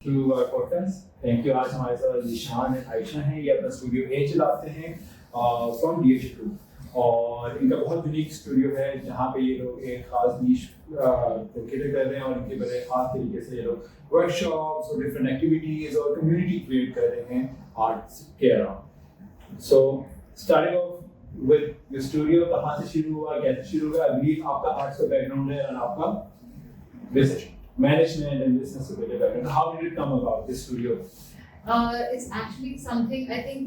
to our podcast. Thank you. आज हमारे साथ निशान एंड आयशा हैं, ये अपना स्टूडियो ए चलाते हैं फ्रॉम DH2 और इनका बहुत यूनिक स्टूडियो है जहाँ पे ये लोग एक खास नीश को कैटर कर रहे हैं और इनके बड़े खास तरीके से ये लोग वर्कशॉप्स और डिफरेंट एक्टिविटीज और कम्युनिटी क्रिएट कर रहे हैं आर्ट्स के around. So starting of with your studio, कहाँ से शुरू हुआ, कैसे शुरू हुआ? आई बिलीव आपका आर्ट्स का बैकग्राउंड है और आपका business management and business related background. How did it come about, this studio? It's actually something I think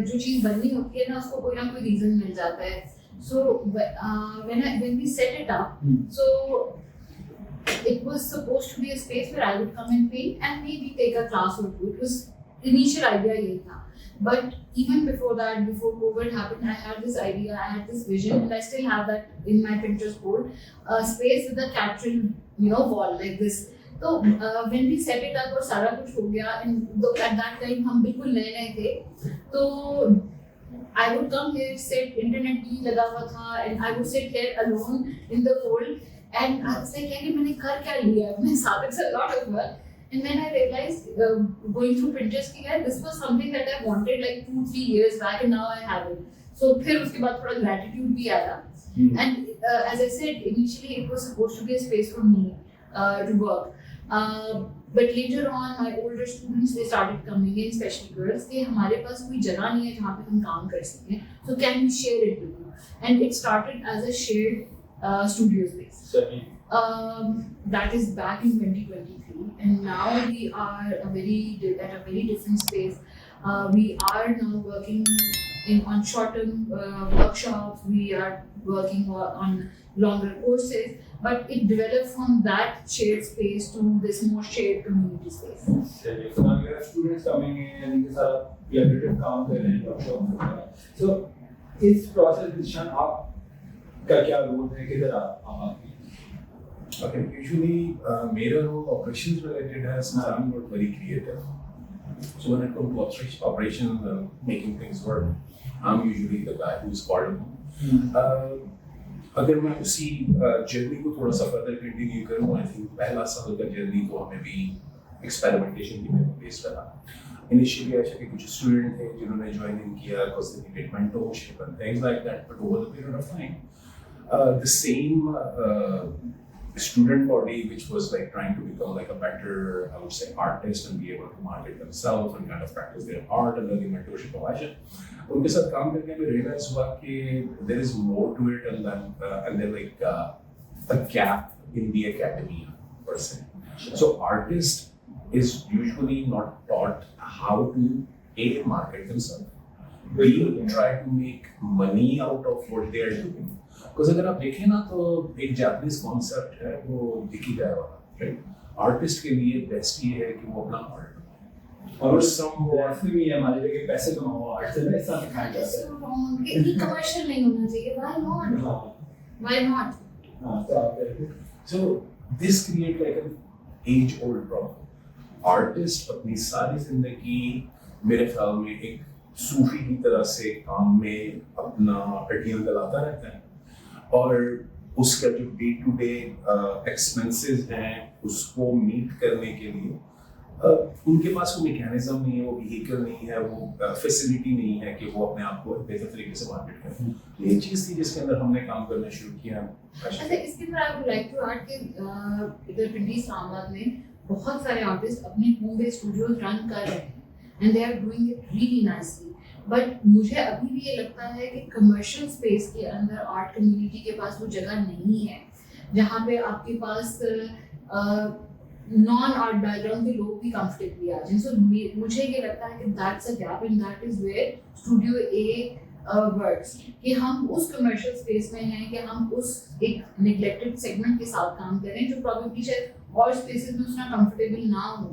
जो चीज़ बननी होती है ना उसको कोई ना कोई रीजन मिल जाता है. So when we set it up, so it was supposed to be a space where I would come and paint and maybe take a class or two. It was initial idea यही था. But even before that, before COVID happened, I had this idea, I had this vision, and I still have that in my Pinterest board. A space with a caption, wall like this. So when we set it up और सारा कुछ हो गया, and at that time हम बिल्कुल नए थे, तो I would come here, sit, internet भी लगा हुआ था, and I would sit here alone in the cold, and I was like, यार मैंने कर क्या लिया अपने साथ? It's a lot of work. And then I realized, going through Pinterest, that this was something that I wanted like 2-3 years back, and now I have it. So फिर उसके बाद थोड़ा gratitude भी आया. And as I said, initially it was supposed to be a space for me to work. But later on, my older students, they started coming in, especially girls. कि हमारे पास कोई जगह नहीं है जहाँ पे हम काम कर सकें. So can we share it with you? And it started as a shared studio space. That is back in 2023, and now we are at a very different space. We are now working on short-term workshops. We are working on longer courses, but it developed from that shared space to this more shared community space. So now you have students coming in and इनके साथ collaborative काम कर रहे हैं, workshops कर रहे हैं. So इस process में निशान आपका क्या role है, किधर आप? Okay, usually मेरा role operations related है, since I'm not very creative. So when it comes to operations and making things work, I'm usually the guy who's called upon. अगर मैं उसी जर्नी को थोड़ा सा फर्दर कंटिन्यू करूँ, I think पहला साल का जर्नी तो हमें भी एक्सपेरिमेंटेशन की बेस पे था. Initially ऐसे के कुछ स्टूडेंट थे जिन्होंने ज्वाइन इन किया because they needed mentorship and things like that, but over the period of time, the same student body which was like trying to become like a better, I would say, artist and be able to market themselves and kind of practice their art and learning mentorship of Asia. उनके साथ काम करके मैं realize हुआ कि there is more to it and then like a gap in the academia per se. So artist is usually not taught how to market themselves. We try to make money out of what they are doing. Because अगर आप देखें ना तो एक Japanese concept है वो दिखी जाए वाला, राइट? आर्टिस्ट के लिए बेस्ट ये है कि वो अपना आर्ट और समवॉट भी है हमारे लिए पैसे कमाओ आर्ट से, ऐसा दिखाया जाता है. ये कमर्शियल नहीं होना चाहिए. Why not? So this create like an age old problem. Artist अपनी सारी जिंदगी मेरे ख्याल में एक सूफी की तरह से काम में अपना हड्डियां गलाता रहता है और उसका जो डे टू डे एक्सपेंसेस हैं उसको मीट करने के लिए उनके पास वो मैकेनिज्म नहीं है, वो व्हीकल नहीं है, वो फैसिलिटी नहीं है कि वो अपने आप को बेहतर तरीके से मार्केट करें. ये चीज़ थी जिसके अंदर हमने काम करना शुरू किया. अच्छा, इसके अंदर I would like to add कि इधर पिंडी इस्लामाबाद में बहुत सारे आर्टिस्ट अपने होम बेस्ड स्टूडियोज रन कर रहे हैं and they are doing it really nicely. But मुझे अभी भी ये लगता है कि कमर्शियल स्पेस के अंदर आर्ट कम्युनिटी के पास वो जगह नहीं है जहाँ पे आपके पास नॉन आर्ट बैकग्राउंड के लोग भी कंफर्टेबली आ जाएं. सो मुझे ये लगता है कि that's a gap and that is where studio A works. कि हम उस कमर्शियल स्पेस में हैं कि हम उस एक नेग्लेक्टेड सेगमेंट के साथ काम करें जो प्रॉब्लली शायद और स्पेसेस में उतना कंफर्टेबल ना हो,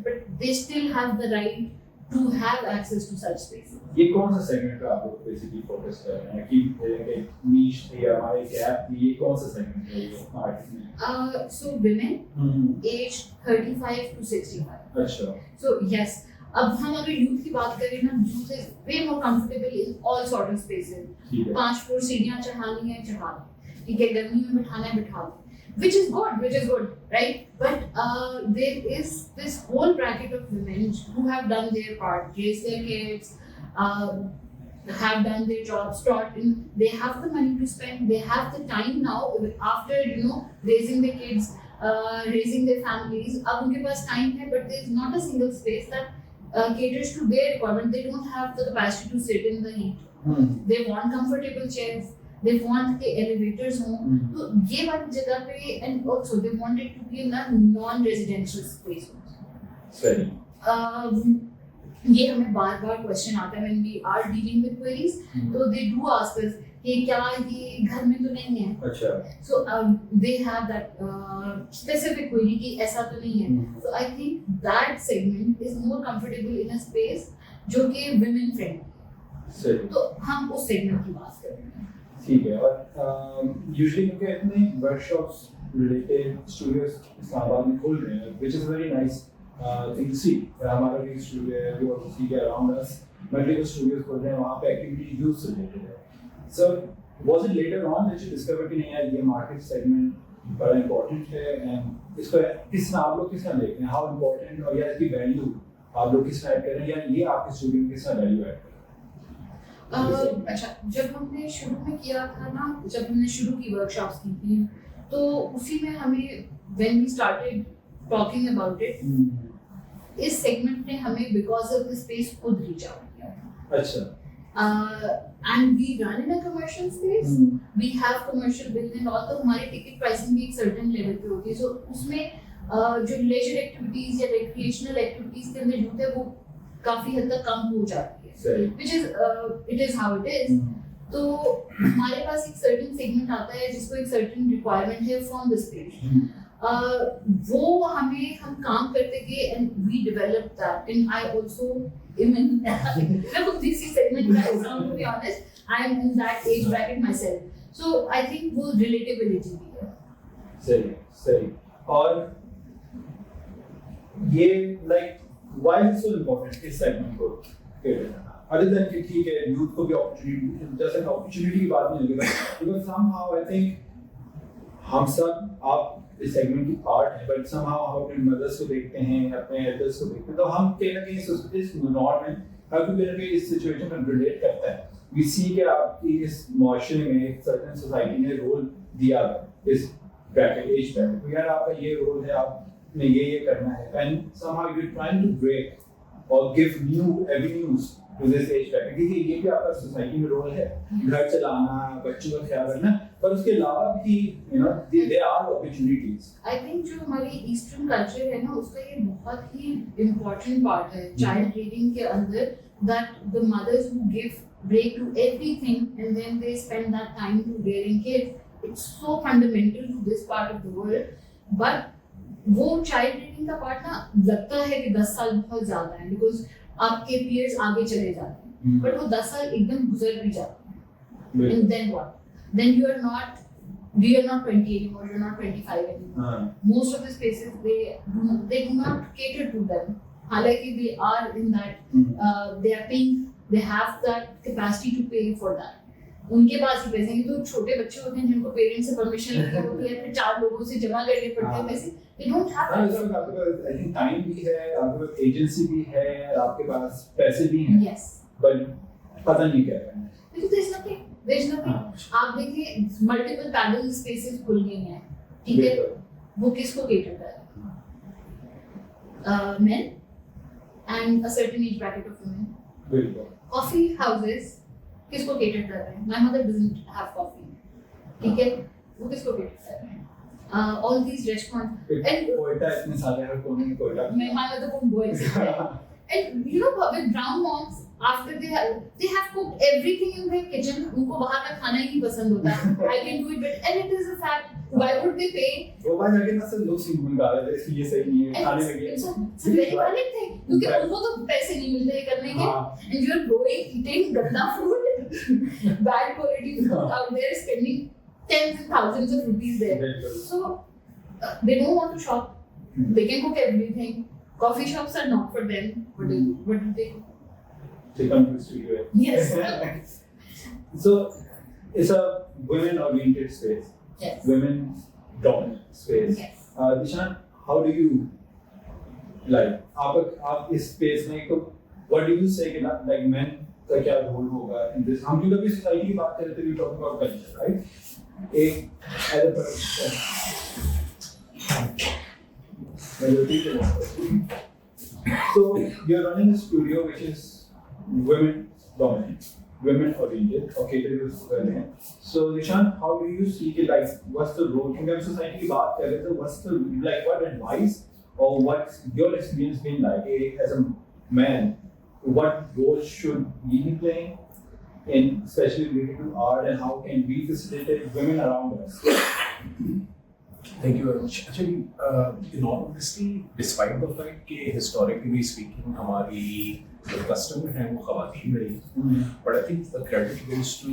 but they still have the right to have access to such spaces. ये कौन सा सेगमेंट पे आप लोग बेसिकली फोकस कर रहे हैं कि नीश थी या हमारे गैप थी, ये कौन सा सेगमेंट है ये आर्ट में? So women age 35 to 65. अच्छा. So yes, अब हम अगर यूथ की बात करें ना, youth is way more comfortable in all sort of spaces. 5 floor सीढ़ियां चढ़ानी है चढ़ा, ठीक है, गर्मी में बिठाना है बिठा. which is good, right? But there is this whole bracket of women who have done their part, raised their kids, have done their jobs, they have the money to spend, they have the time now after raising their kids, raising their families. अब उनके पास time है, but there is not a single space that caters to their requirement. They don't have the capacity to sit in the heat. They want comfortable chairs. They want के elevators हों. तो ये वाली जगह पे, and also they want it to be in a non-residential space. सही. ये हमें बार-बार क्वेश्चन आता है when we are dealing with queries. तो they do ask us कि क्या ये घर में तो नहीं है. अच्छा. So they have that specific query कि ऐसा तो नहीं है. So I think that segment is more comfortable in a space जो कि women friendly. सही. तो हम उस segment की बात कर रहे हैं. ठीक है. और usually क्योंकि इतने workshops related studios इस्लामाबाद में खुल रहे हैं, which is very nice thing to see. हमारा भी studio है, we also see around us multiple studios खुल रहे हैं, वहाँ पे activity use related है. So was it later on that you discovered कि नहीं यार ये market segment बड़ा important है, and इसको आप लोग किस तरह देखते हैं, how important, और या इसकी value आप लोग किस तरह ऐड कर रहे हैं, या ये आपके स्टूडियो में किस तरह value ऐड कर रहे हैं? अच्छा, जब हमने शुरू में किया था ना, जब हमने शुरू की वर्कशॉप्स की थी, तो उसी में हमें when we started talking about it, इस सेगमेंट ने हमें because of the space खुद reach out किया था. अच्छा. And we run in a commercial space. We have commercial bills and all. तो हमारी ticket pricing भी एक certain level पे होती है. So उसमें जो leisure activities या recreational activities के अंदर जुड़ते हैं वो काफी हद तक कम हो जाती है. Which is it is how it is. तो हमारे पास एक certain segment आता है जिसको एक certain requirement है from the space. वो हम काम करते गए and we developed that, and I also am in this segment right now, to be honest. I am in that age bracket myself, so I think वो relatability भी है. सही. और ये like why is it so important इस segment को cater करना? Other than कि ठीक है youth को भी opportunity, जैसे opportunity की बात नहीं होगी, because somehow I think हम सब आप इस सेगमेंट की पार्ट है, बट somehow हम अपने मदर्स को देखते हैं, अपने एल्डर्स को देखते हैं, तो हम कहीं ना कहीं इस एनवायरनमेंट कहीं ना कहीं इस सिचुएशन में रिलेट करता है. वी सी कि आपकी इस माशरे में एक सर्टेन सोसाइटी ने रोल दिया है इस ब्रैकेट एज ब्रैकेट, तो यार आपका ये रोल है, आपने ये करना है, and somehow you're trying to break or give new avenues to this age bracket, क्योंकि ये भी आपका सोसाइटी में रोल है, घर चलाना, बच्चों का ख्याल रखना, पर उसके अलावा भी there are opportunities. I think जो हमारी ईस्टर्न कल्चर है ना, उसका ये बहुत ही इम्पोर्टेंट पार्ट है चाइल्ड रेयरिंग के अंदर, that the mothers who give break to everything and then they spend that time to rearing kids, it's so fundamental to this part of the world. But वो child rearing का part ना लगता है कि 10 साल बहुत ज्यादा है, बिकॉज आपके पीयर्स आगे चले जाते हैं, बट वो 10 साल एकदम गुजर भी जाते हैं. And then what? Then you are not 20 anymore, you're not 25 anymore. Most of the spaces they do not cater to them. हालांकि they are in that they are paying, they have that capacity to pay for that. उनके पास ही पैसे हैं. तो छोटे बच्चे होते हैं जिनको पेरेंट्स से परमिशन लेनी होती है, फिर 4 लोगों से जमा करने पड़ते हैं पैसे. They don't have that. आपके पास I think टाइम भी है, आपके पास एजेंसी भी है, आपके पास पैसे भी हैं. Yes. But पता नहीं क्या करना है. Because there's nothing. आप देखिए multiple paddle spaces खुल गए हैं, ठीक है? वो किसको cater कर रहे हैं? Men and a certain age bracket of women. बिल्कुल. Coffee houses किसको cater कर रहे हैं? My mother doesn't have coffee, ठीक है? वो किसको cater कर रहे हैं? All these restaurants and Quetta इतने सारे हर कोने में Quetta. my mother won't go inside. And with brown moms, after they have cooked everything in their kitchen, उनको बाहर का खाना ही नहीं पसंद होता है. I can do it, but and it is a fact. Why would they pay? वो बात जाके ना सब लोग सिंपल गा रहे थे, ये सही नहीं है, खाने लगे. It's a very valid thing. क्योंकि उनको तो पैसे नहीं मिलते करने के, and you are going eating गंदा food, bad quality food out there, spending tens and thousands of rupees there. So they don't want to shop. They can cook everything. Coffee shops are not for them. What do they do? They come to studio. Yes. So it's a women-oriented space. Yes. Women dominant space. Yes. Dishan, how do you like आप इस space में तो what do you say कि like men का क्या role होगा in this? हम जो कभी society की बात कर रहे थे, we talking about culture, right? एक as a person, so you're running a studio which is women dominant, women oriented, okay, so Nishan, how do you see it, like what's the role in the society की बात कर रहे थे, what's the like what advice or what's your experience been like as a man, what role should we be playing in especially related to art and how can we facilitate women around us? Thank you very much. Actually, in all honesty, despite the fact कि historically speaking हमारी जो customer हैं वो ख़वातीन रही, but I think the credit goes to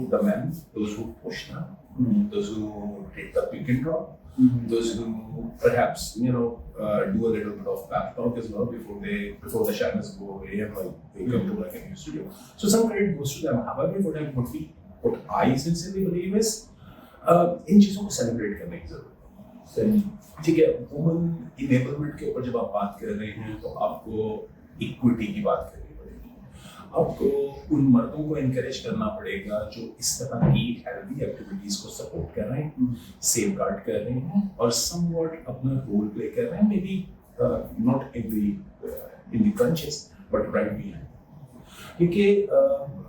the men, those who pushed them, those who did the pick and drop, those who perhaps do a little bit of back talk as well before the shadows go away and like they come to like a new studio. So some credit goes to them. However, what I sincerely believe is इन चीज़ों को celebrate करने की ज़रूरत है. ठीक है, woman enablement के ऊपर जब आप बात कर रहे हैं तो आपको इक्विटी की बात करनी पड़ेगी, आपको उन मर्दों को इनकरेज करना पड़ेगा जो इस तरह की हेल्दी एक्टिविटीज को सपोर्ट कर रहे हैं, सेफ गार्ड कर रहे हैं और समवॉट अपना रोल प्ले कर रहे हैं, may be not in the trenches but right behind. क्योंकि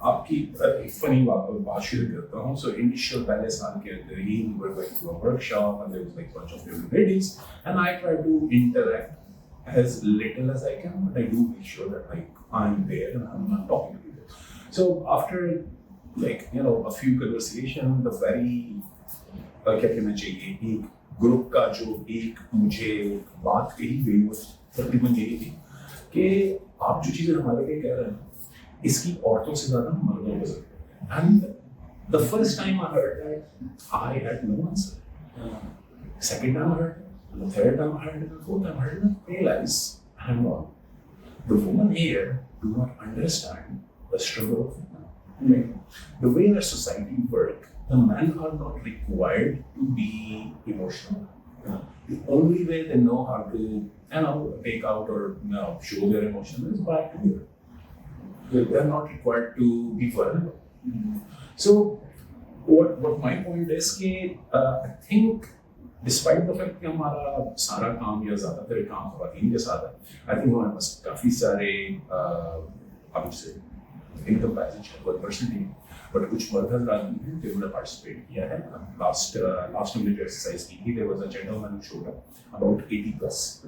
आपकी एक फनी बात शुरू करता हूँ. सो इनिशियल पहले साल के अंदर ही we were going to a workshop and there was like bunch of different ladies and I try to interact as little as I can, but I do make sure that like I'm there and I'm talking to people. So after like a few conversations, the very क्या कहना चाहिए, एक group का जो एक मुझे बात कही गई वो तकरीबन यही थी कि आप जो चीज़ें हमारे लिए कह रहे हैं इसकी औरतों से ज़्यादा मर्दों को ज़रूरत है. And the first time I heard that, I had no answer. Second time I heard it, the third time I heard it, the fourth time I heard it, I realized, hang on, the women here do not understand the struggle of women. The way our society works, the men are not required to be emotional. The only way they know how to take out or show their emotion is by acting. They are not required to be vulnerable. So, what my point is कि I think despite the fact कि हमारा सारा काम या ज़्यादातर काम ख़वातीन के साथ है, I think हमारे पास काफ़ी सारे अब से in comparison 1% but कुछ मर्द हज़रात भी हैं जिन्होंने participate किया है. Last हमने जो exercise की थी, there was a gentleman who showed up about 80 plus.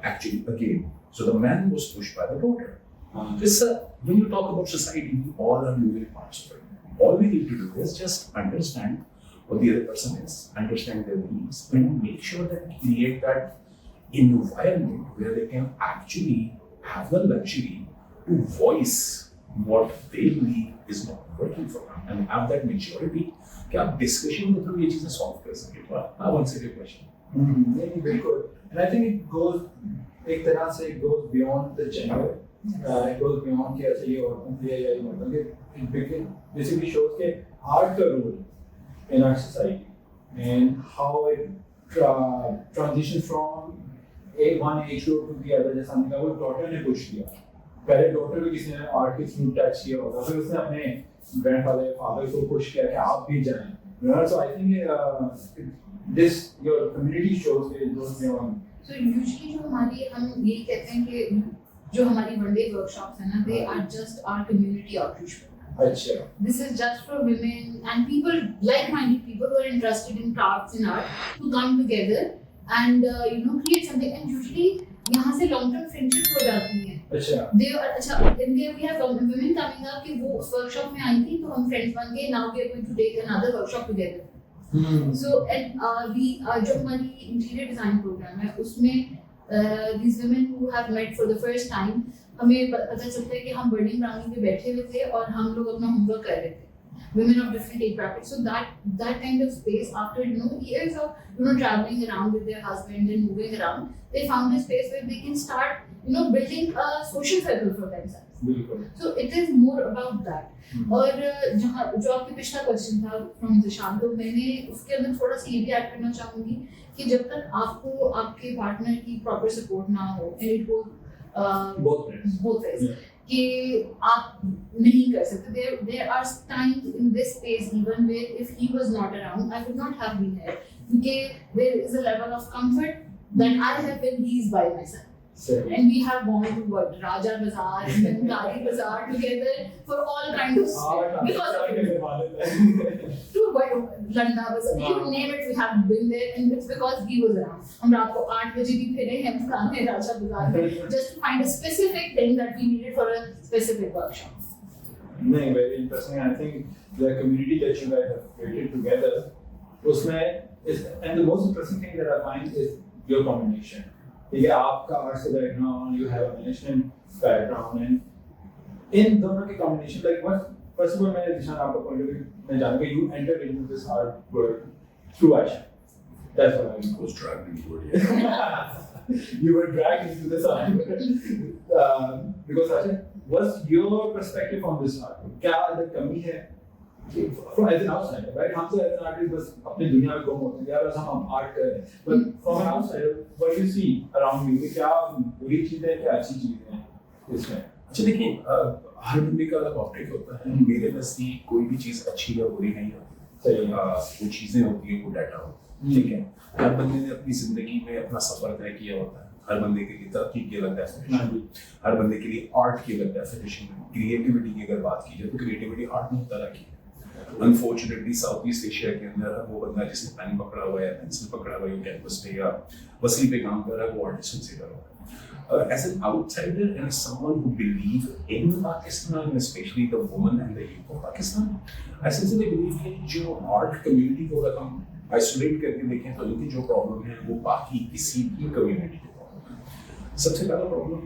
Actually again, so the man was pushed by the daughter. When you talk about society, we all are moving parts of it. All we need to do is just understand what the other person is, understand their needs, and make sure that we create that environment where they can actually have the luxury to voice what they believe is not working for them and have that maturity कि आप discussion के through ये चीजें solve कर सकें. I want to say your question. नहीं बिल्कुल. And I think it goes एक तरह से it goes beyond the gender. It goes beyond कि ऐसे ये औरतों के लिए या ये मर्दों के. It basically shows कि art का role in our society and how it transitions from one age group to the other. जैसा हमने कहा वो daughter ने push किया. पहले daughter को किसी ने art के through touch किया होगा, फिर उसने अपने grandfather father को push किया कि आप भी जाएं. So I think this your community shows it goes beyond. So usually जो हमारी हम यही कहते हैं कि जो हमारी one day workshops है ना, they are just our community outreach program. अच्छा. This is just for women and people, like-minded people who are interested in crafts and art to come together and create something. And usually यहाँ से long-term friendship हो जाती है. अच्छा. In there we have women coming up कि वो उस workshop में आई थी तो हम friends बन गए. Now we are going to take another workshop together. So and जो हमारी interior design program है उसमें these women who have met for the first time, हमें पता चलता है कि हम बर्निंग ब्राउनिंग पे बैठे हुए थे और हम लोग अपना होमवर्क कर रहे थे. women of different age brackets. So that kind of space, after years of traveling around with their husbands and moving around, they found a space where they can start building a social circle for themselves. बिल्कुल. So it is more about that. और जहाँ जो आपके पिछला question था from Zeeshan, तो मैंने उसके अंदर थोड़ा सा ये भी ऐड करना चाहूंगी कि जब तक आपको आपके पार्टनर की प्रॉपर सपोर्ट ना हो, एंड इट बोथ वेज, कि आप नहीं कर सकते. There are times in this space even where if he was not around, I would not have been here, क्योंकि there is a level of comfort that I have when he is by my side. And we have gone to Raja Bazaar and then Gari Bazaar together for all kinds of stuff. Because to Landa Bazaar, you name it, we have been there, and it's because he was around. हम रात को 8 बजे भी फिरे हैं पुराने राजा बाजार में, just to find a specific thing that we needed for a specific workshop. नहीं, very interesting. I think the community that you guys have created together, उसमें is, and the most interesting thing that I find is your combination. ठीक है, आपका arts का background, you have a management background, and in दोनों के combination, like first of all मैं निशान आपका पॉइंट ऑफ व्यू मैं जानूंगा, you entered into this art world through Ayesha. That's what I was dragged into it. You were dragged into this art because Asha, what's your perspective on this art? क्या अलग कमी है from as an outsider, right? हम तो as an artist बस अपनी दुनिया में गुम होते हैं यार, बस हम आर्ट कर रहे हैं. But from an outsider, what you see around you, कि क्या बुरी चीजें हैं, क्या अच्छी चीजें हैं इसमें? अच्छा देखिए, हर बंदे का अलग ऑप्टिक होता है. मेरे नजदीक कोई भी चीज अच्छी या बुरी नहीं होती. सही. वो चीजें होती हैं, वो डाटा होता है. ठीक है, हर बंदे ने अपनी जिंदगी में अपना सफर तय किया होता है. हर बंदे के लिए तरक्की की अलग डेफिनेशन, हर बंदे के लिए आर्ट की अलग डेफिनेशन. क्रिएटिविटी की अगर बात की जाए तो क्रिएटिविटी आर्ट में तरह की है. अनफॉर्चुनेटली साउथ ईस्ट एशिया के अंदर वो बंदा जिसने पेन पकड़ा हुआ है, पेंसिल पकड़ा हुआ है, कैनवस पे या वसील पे काम कर रहा है, वो आर्टिस्ट कंसीडर होता है. As an outsider and as someone who believe in Pakistan, especially the woman and the youth of Pakistan, I sincerely believe कि जो आर्ट कम्युनिटी को अगर हम आइसोलेट करके देखें तो उनकी जो प्रॉब्लम है वो बाकी किसी भी कम्युनिटी की प्रॉब्लम है. सबसे पहला प्रॉब्लम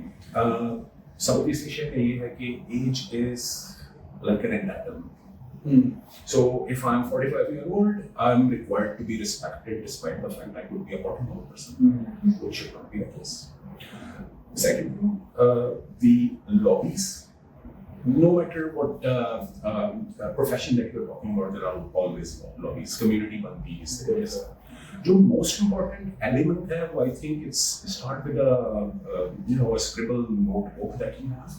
साउथ ईस्ट एशिया का ये है कि age is like an entitlement. So if I'm 45 years old, I'm required to be respected despite the fact I could be a 40-year-old person, which should not be the case. Second, the lobbies. No matter what profession that you're talking about, there are always lobbies, community bodies. जो most important element है, I think it's start with a scribble notebook that you have,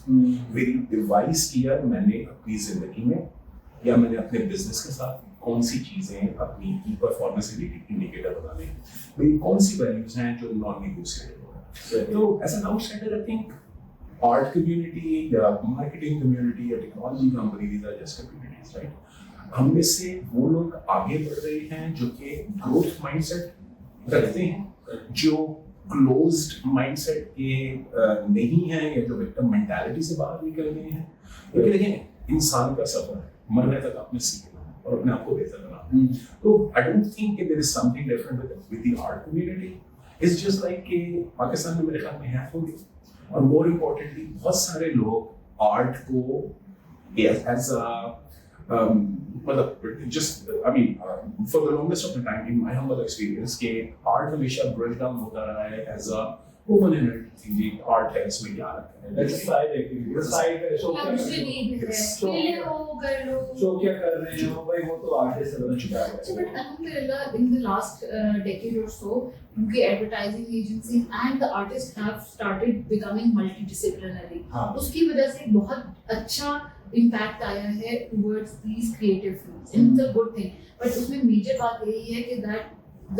where you devise किया मैंने अपनी जिंदगी में या मैंने अपने बिजनेस के साथ कौन सी चीजें अपनी की परफॉर्मेंस इंडिकेटर बनाने हैं, मेरी कौन सी वैल्यूज हैं जो नॉन नेगोशिएबल है. तो as an outsider I think art community या मार्केटिंग कम्युनिटी या technology company, these are just communities, right? हम में से वो लोग आगे बढ़ रहे हैं जो कि ग्रोथ माइंडसेट रखते हैं, जो क्लोज्ड माइंडसेट के नहीं है, या जो विक्टिम मेंटालिटी से बाहर निकल गए हैं. क्योंकि देखें, इंसान का सफर है, मरने तक आपने सीखना और अपने आप को बेहतर बनाना. तो I don't think there is something different with the art community. It's just like कि पाकिस्तान में मेरे ख्याल में है होंगे, और मोर इम्पोर्टेंटली बहुत सारे लोग आर्ट को एज मतलब just I mean for the longest of the time in my humble experience के आर्ट हमेशा ब्रश डाउन होता रहा है as a woman in it, thinking art है, इसमें क्या रखा है. That's a side activity. The side show क्या कर रहे हो भाई, वो तो आर्टिस्ट बन चुका है. But alhamdulillah, in the last decade or so, उनके advertising agencies and the artists have started becoming multidisciplinary. उसकी वजह से बहुत अच्छा impact आया है towards these creative fields, and it's a good thing. But उसमें major बात यही है कि that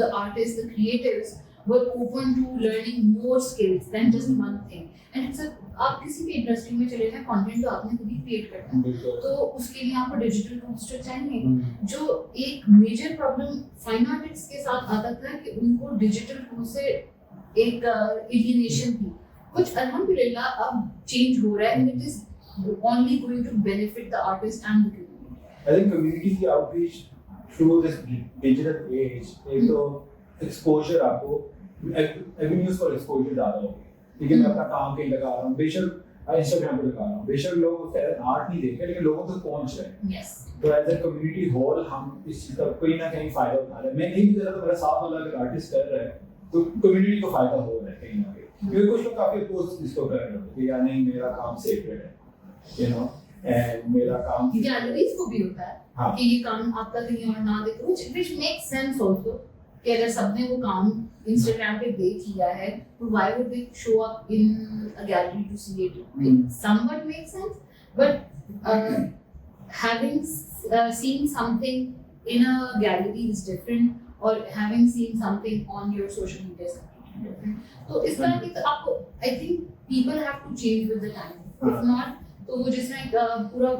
the artists, the creatives were open to learning more skills than just one thing. And it's आप किसी भी इंडस्ट्री में चले जाएं, कंटेंट तो आपने खुद ही क्रिएट करना है, तो उसके लिए आपको डिजिटल टूल्स तो चाहिए. जो एक मेजर प्रॉब्लम फाइन आर्टिस्ट के साथ आता था कि उनको डिजिटल टूल से एक एलियनेशन थी, कुछ अल्हम्दुलिल्लाह अब चेंज हो रहा है, and it is only going to benefit the artist and the community. I think community की outreach through this digital age, एक तो एक्सपोजर, आपको एवेन्यूज फॉर एक्सपोजर ज़्यादा हो गई. ठीक है, मैं अपना काम कहीं लगा रहा हूँ, बेशक इंस्टाग्राम पे लगा रहा हूँ, बेशक लोग उसका आर्ट नहीं देख रहे लेकिन लोगों तक पहुंच रहे हैं। Yes. तो एज ए कम्युनिटी होल हम इस चीज़ का कहीं ना कहीं फायदा उठा रहे हैं। मैं नहीं भी कर रहा तो मेरा साथ वाला अगर आर्टिस्ट कर रहा है तो कम्युनिटी को फायदा हो रहा है कहीं ना कहीं, क्योंकि कुछ लोग काफी अपोज इसको कर रहे हैं कि यार नहीं मेरा काम सेक्रेड है, यू नो, एंड मेरा काम गैलरीज को भी होता है हाँ। कि ये काम आपका कहीं और ना देखो, which makes sense also कि अगर सबने वो काम इंस्टाग्राम पे देख लिया है तो why would they show up in a gallery to see it? It somewhat makes sense, but having seen something in a gallery is different, or having seen something on your social media is completely different. तो इस तरह की तो आपको I think people have to change with the time. If not तो वो जिसमें पूरा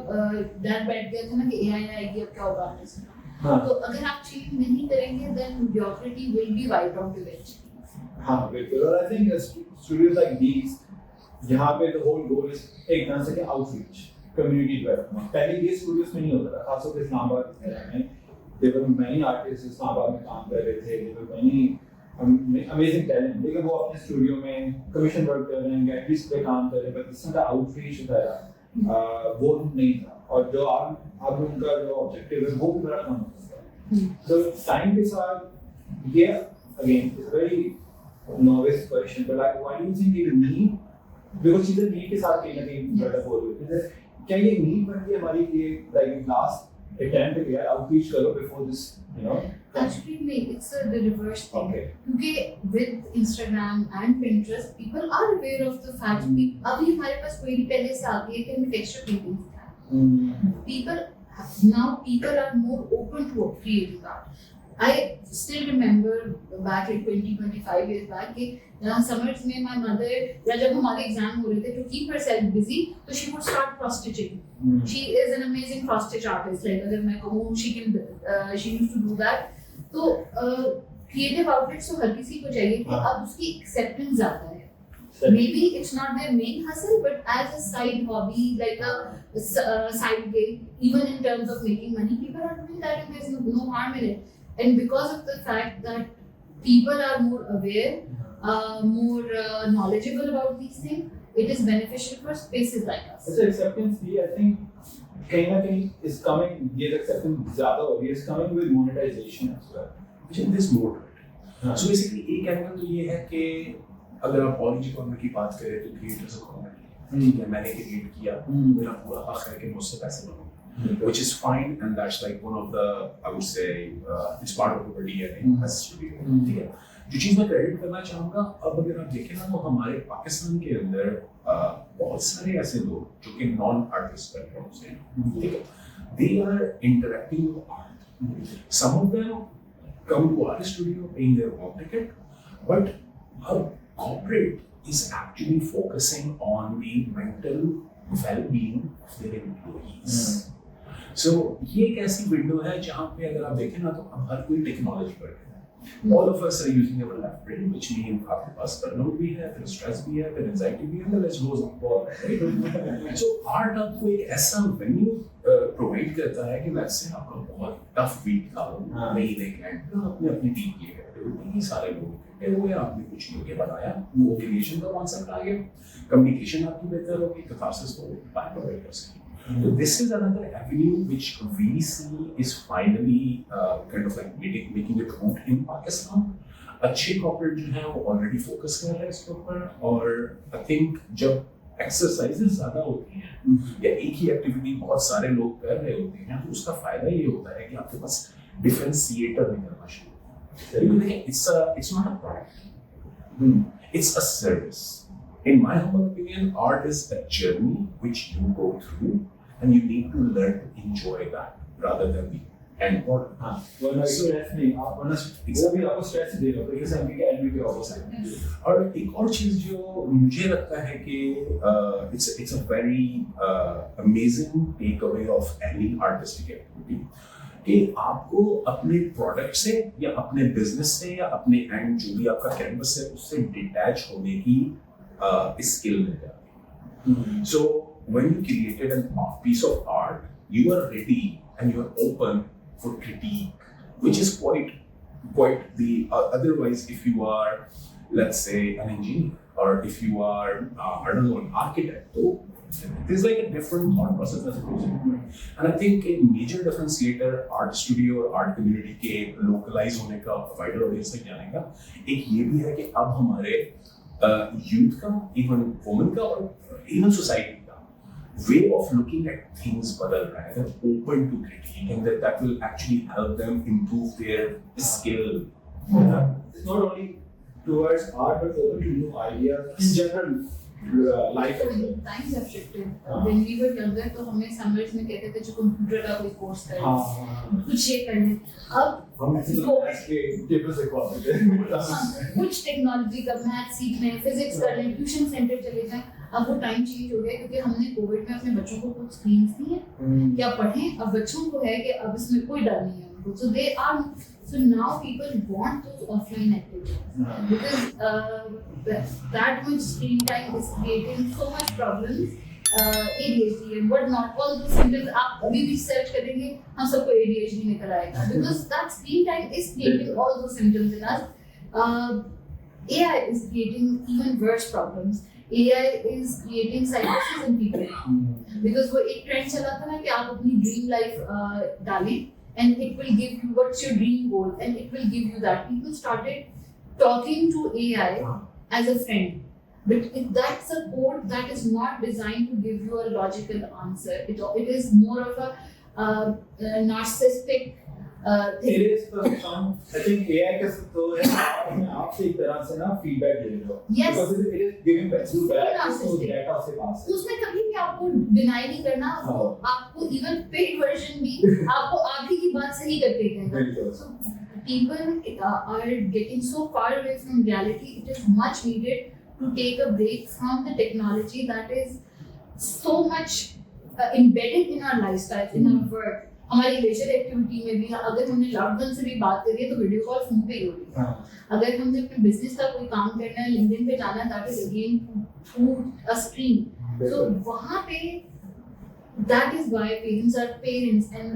डर बैठ गया था ना कि AI आएगी अब क्या होगा आर्टिस्ट का, तो अगर आप चेंज नहीं करेंगे then mediocrity will be wiped out eventually. हाँ बिल्कुल, और I think studios like these यहाँ पे the whole goal is एक तरह से outreach, community development. पहले ये studios में नहीं होता था, खासतौर पे इस्लामाबाद में there were many artists Islamabad में काम कर रहे थे, there were many amazing talent, लेकिन वो अपने स्टूडियो में कमीशन वर्क कर रहे हैं, गैलरीज पे काम कर रहे हैं, but इस तरह का आउटरीच होता है वो नहीं था, और जो अब उनका जो ऑब्जेक्टिव है वो भी बड़ा कम होता है। तो टाइम के साथ ये again it's very novice question, but like why do you think it need, because चीजें नीड के साथ कहीं ना कहीं डेवलप हो रही है, क्या ये नीड बन गई हमारी लिए like last attempt to get outreach करो before this, you know? Actually, no, it's the reverse thing. Okay. क्योंकि with Instagram and Pinterest, people are aware of the fact कि अभी हमारे पास कोई भी पहले से आ गई है कि हमें texture painting सीखना है. People are more open to creating art. I still remember back like 20-25 years back कि summers में my mother या जब हमारे एग्जाम हो रहे थे to keep herself busy तो she would start cross stitching. She is an amazing cross stitch artist. Like अगर मैं कहूँ she used to do that. तो creative outlets तो हर किसी को चाहिए कि अब उसकी acceptance ज़्यादा है. Maybe it's not their main hustle, but as a side hobby, like a side gig, even in terms of making money, people are doing that and there's no harm in it. And because of the fact that people are more aware, more knowledgeable about these things, it is beneficial for spaces like us. It's acceptance भी I think कहीं ना कहीं is coming, ये acceptance ज़्यादा हो रही है, is coming with monetization as well. Which is this more to it. So basically एक एंगल तो ये है कि अगर आप ऑरेंज इकोनॉमी की बात करें तो क्रिएटर्स इकोनॉमी, ठीक है, मैंने क्रिएट किया, मेरा पूरा हक है कि मुझसे पैसे बनाऊं, which is fine, and that's like one of the, I would say, it's part of our DNA as a studio, ठीक है. जो चीज़ मैं क्रेडिट करना चाहूँगा, अब अगर आप देखें ना तो हमारे पाकिस्तान के अंदर बहुत सारे ऐसे लोग जो कि नॉन आर्टिस्ट बैकग्राउंड से हैं, ठीक है, they are interacting with art. Some of them come to our studio paying their own ticket, but our corporate is actually focusing on the mental well-being of their employees. So ये एक ऐसी window है जहाँ पे अगर आप देखें ना तो अब हर कोई टेक्नोलॉजी पर है. All of us are using our left brain, which means आपके पास burnout भी है, फिर stress भी है, फिर anxiety भी है, the list goes on. So art आपको एक ऐसा venue provide करता है कि वैसे आपका बहुत tough week था, महीने के end पे आपने अपनी टीम के लिए इतने सारे लोग इकट्ठे हुए, आपने कुछ लेके बनाया, वो क्रिएशन का कॉन्सेप्ट आ गया, कम्युनिकेशन आपकी बेहतर होगी, कैथार्सिस को प्रोवाइड कर सकें. So this is another avenue which we see is finally kind of like making it root in Pakistan. अच्छे corporate जो हैं वो already focus कर रहे हैं इसके ऊपर, और I think जब exercises ज़्यादा होती हैं या एक ही activity बहुत सारे लोग कर रहे होते हैं तो उसका फायदा ये होता है कि आपके पास differentiator निकलना शुरू होता है. देखिए it's not a product, it's a service. In my humble opinion, art is a journey which you go through, and you need to learn to enjoy that rather than the end product. हाँ, वरना stress नहीं, आप वरना वो भी आपको stress देगा, तो ये संगीत के end भी opposite है. और एक और चीज़ जो मुझे लगता है कि it's a very amazing takeaway of any artistic activity, कि आपको अपने प्रोडक्ट से या अपने बिजनेस से या अपने एंड जो भी आपका कैनवस है उससे डिटैच होने की skill मिल जाती है. So when you created a piece of art, you are ready and you are open for critique, which is quite the otherwise if you are, let's say, an engineer, or if you are I don't know, an architect, so there's like a different thought process that goes into it. And I think a major differentiator art studio और art community के localize होने का, wider audience तक जाने का एक ये भी है कि अब हमारे youth का, even women का और even society way of looking at things बदल रहा है. They're open to critique and that will actually help them improve their skill. It's not only towards art but open to new ideas in general. Life as well. Times have shifted. When we were younger, तो हमें summers में कहते थे जो computer का कोई course कर कुछ ये करने. अब हम टेबल से कुछ टेक्नोलॉजी का मैथ सीख लें, फिजिक्स कर लें, ट्यूशन सेंटर चले जाएं. अब वो टाइम चेंज हो गया क्योंकि हमने कोविड में अपने बच्चों को कुछ स्क्रीन्स दी हैं क्या पढ़ें. अब बच्चों को है कि अब इसमें कोई डर नहीं है उनको. So they are, so now people want those offline activities because that much screen time is creating so much problems. ADHD and what not, all those symptoms. आप अभी भी सर्च करेंगे हम सबको ADHD निकल आएगा because that screen time is creating all those symptoms in us. AI is creating even worse problems. AI is creating psychosis in people because वो एक ट्रेंड चला था ना कि आप अपनी ड्रीम लाइफ डालें and it will give you what's your dream goal and it will give you that. People started talking to AI as a friend, but that's a code that is not designed to give you a logical answer. It is more of a narcissistic thing. It is I think AI का तो है आपसे एक तरह से ना feedback ले रहे हो. Yes. Because it is giving back to data से पास. उसमें कभी भी आपको deny नहीं करना. आपको even paid version भी आपको आगे की बात सही करके कहेगा. So people are getting so far away from reality. It is much needed to take a break from the technology that is so much embedded in our lifestyle, in our work. हमारी laser activity में भी अगर हमने loved one से भी बात करी है तो वीडियो कॉल फोन पे ही होती है. अगर हमने अपने बिजनेस का कोई काम करना है, लिंक्डइन पे जाना है, that is again through a screen. So वहां पे that is why parents and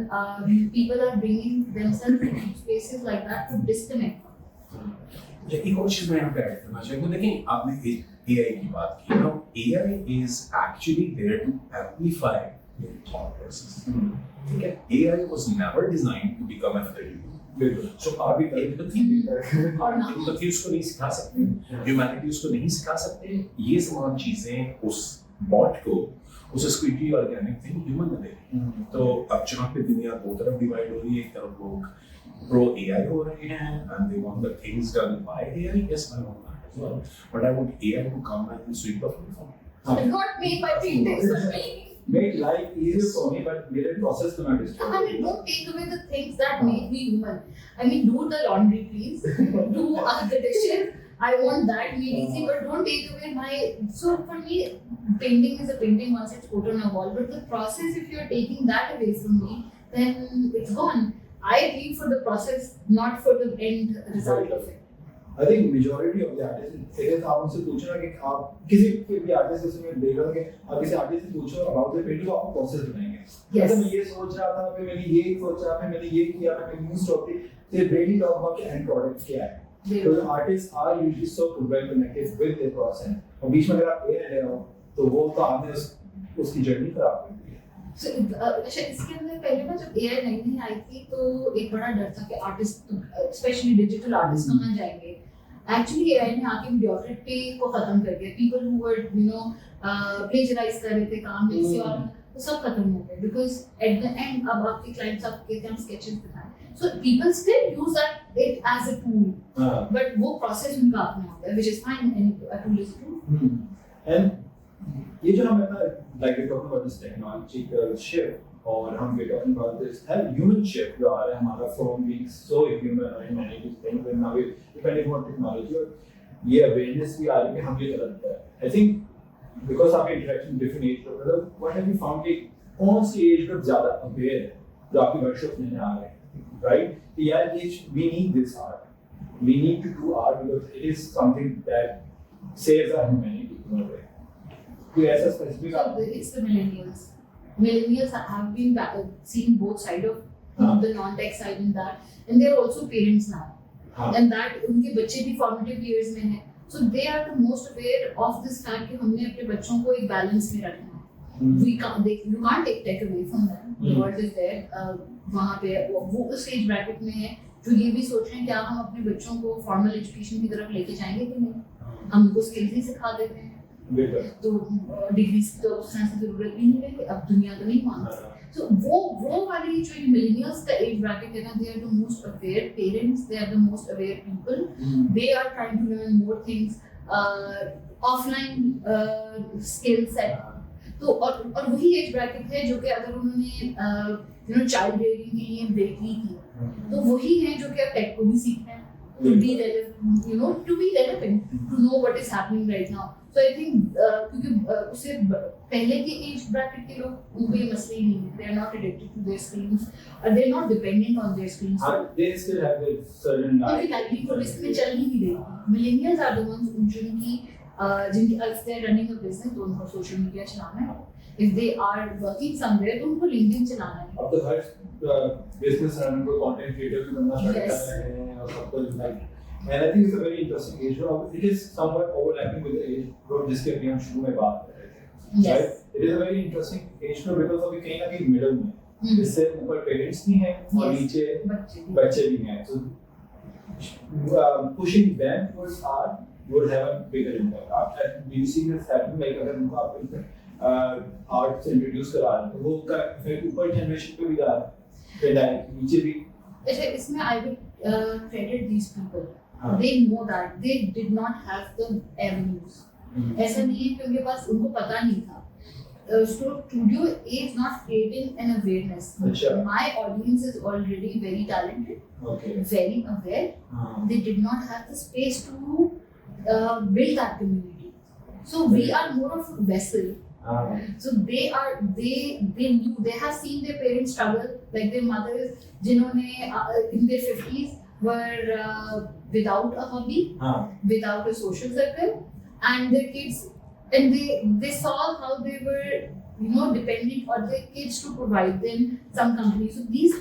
people are bringing themselves into spaces like that to disconnect. एक और चीज मैं यहाँ पे ऐड करना चाहूँगा. देखिए आपने AI की बात की ना. AI is actually there to amplify your thought process. ठीक है. AI was never designed to become another you. So आप भी empathy उसको नहीं सिखा सकते, humanity उसको नहीं सिखा सकते. ये तमाम चीजें उस bot को, उस squidgy organic thing human ने देनी. तो अब जहाँ पे दुनिया दो तरफ डिवाइड हो रही है, एक तरफ लोग pro AI हो रहे हैं and they want the things done by AI. Yes, I want that as well. But I want AI to come and sweep the floor for me. Not me, my fintechs for me. Make life easier for me, but let it process to not destroy. I mean, don't take away the things that make me human. I mean, do the laundry, please. Do the dishes. I want that made easy, but don't take away my. So for me, painting is a painting once it's put on a wall. But the process, if you're taking that away from me, then it's gone. I live for the process, not for the end result of it. I think majority of the artists, it is आप उनसे पूछो ना कि आप किसी भी artist से मैं देख रहा हूँ कि आप किसी आर्टिस्ट से पूछो about the painting, आपको प्रोसेस बताएंगे. Yes. मैं ये सोच रहा था, फिर मैंने ये सोचा, फिर मैंने ये किया, फिर मैंने न्यू स्टॉक थी. They really talk about the end product क्या है. So the artists are usually so well connected with their process. और बीच में अगर आप AI ले रहे हो, तो वो तो आपने उसकी जर्नी खराब कर दी. So, अच्छा इसके अंदर पहले ना जब AI नहीं आई थी तो एक बड़ा डर था कि आर्टिस्ट, स्पेशली डिजिटल आर्टिस्ट कहाँ जाएंगे. Actually AI ने आके mediocrity को खत्म कर दिया. People who were plagiarize कर रहे थे काम में से और वो सब खत्म हो गए because at the end अब आपके clients आपको कहते हैं sketches दिखाएं. So people still use it as a tool, but वो process उनका अपना होता है, which is fine and a tool is a tool. And ये जो हम like we're talking about this technological shift और हम we're talking about this human shift जो आ रहा है हमारा from being so human and many things and now we're depending on technology और ये awareness भी आ रही है कि हम ये गलत है. I think because आपके interaction different age group है, what have you found कि कौन सी age group ज़्यादा aware है जो आपकी workshop लेने आ रहे हैं, right? कि यार ये we need this art, we need to do art because it is something that saves our humanity in a way. कोई ऐसा specific So it's the millennials. Millennials have been seeing both sides of the non-tech side in that, and they're also parents now. And that उनके बच्चे भी formative years में हैं. So they are the most aware of this fact कि हमने अपने बच्चों को एक balance में रखना है. You can't take tech away from them. The world is there. वहाँ पे वो उस एज ब्रैकेट में है जो ये भी सोच रहे हैं क्या हम अपने बच्चों को फॉर्मल एजुकेशन की तरफ लेके जाएंगे कि नहीं. हम उनको स्किल्स ही सिखा देते हैं. तो डिग्रीज की तो उस तरह से जरूरत भी नहीं है. अब दुनिया तो नहीं मानती. So वो वाली जो millennials का age bracket है ना, they are the most aware parents, they are the most aware people. They are trying to learn more things, offline skill set. तो और वही एज ब्रैकेट है जो कि अगर उन्होंने चाइल्ड रेयरिंग के लिए ब्रेक ली थी तो वही है जो कि अब टेक को भी सीखना है to be relevant, to be relevant, to know what is happening right now. So I think क्योंकि उससे पहले के एज ब्रैकेट के लोग उनको ये मसले ही नहीं है. They are not addicted to their screens, they are not dependent on their screens. They still have their certain उनकी livelihood इसमें चल ही नहीं रही. Millennials are the ones जिनकी if they are running a business तो उनको social media चलाना है. If they are working somewhere तो उनको LinkedIn चलाना है. अब तो हर business runner को content creator भी बनना start कर रहे हैं और सब कुछ like. And I think it's a very interesting age group. It is somewhat overlapping with the age group जिसके अभी हम शुरू में बात कर रहे थे. Yes. Right? It is a very interesting age group because अभी कहीं ना कहीं middle में. इससे ऊपर parents भी हैं और नीचे बच्चे भी हैं. So pushing them towards art would have a bigger impact. Do you see this happen? Like अगर उनको आप art से introduce करा रहे हैं तो वो का effect ऊपर generation पे भी जा रहा है. फिर direct नीचे भी. इसमें I would credit these people. They know that they did not have the avenues. ऐसा नहीं है कि उनके पास उनको पता नहीं था. Studio is not creating an awareness. My audience is already very talented, very aware. They did not have the space to build that community. So we are more of a vessel. So they knew, they have seen their parents struggle, like their mothers जिन्होंने in their 50s were without a hobby, without a social circle, and their kids, and they saw how they were dependent on their kids to provide them some company. So these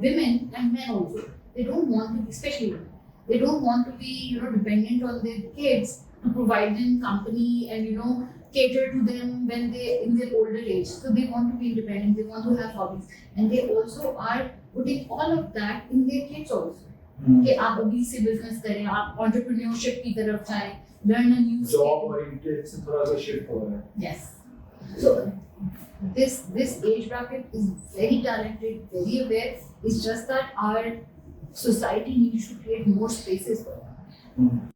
women and men also, they don't want to be, especially women, they don't want to be dependent on their kids to provide them company and cater to them when they in their older age. So they want to be independent, they want to have hobbies, and they also are putting all of that in their kids also. कि आप अभी से business करें, आप entrepreneurship की तरफ जाएं, learn a new job oriented से थोड़ा सा shift हो रहा है. Yes. So this age bracket is very talented, very aware. It's just that our society needs to create more spaces for them.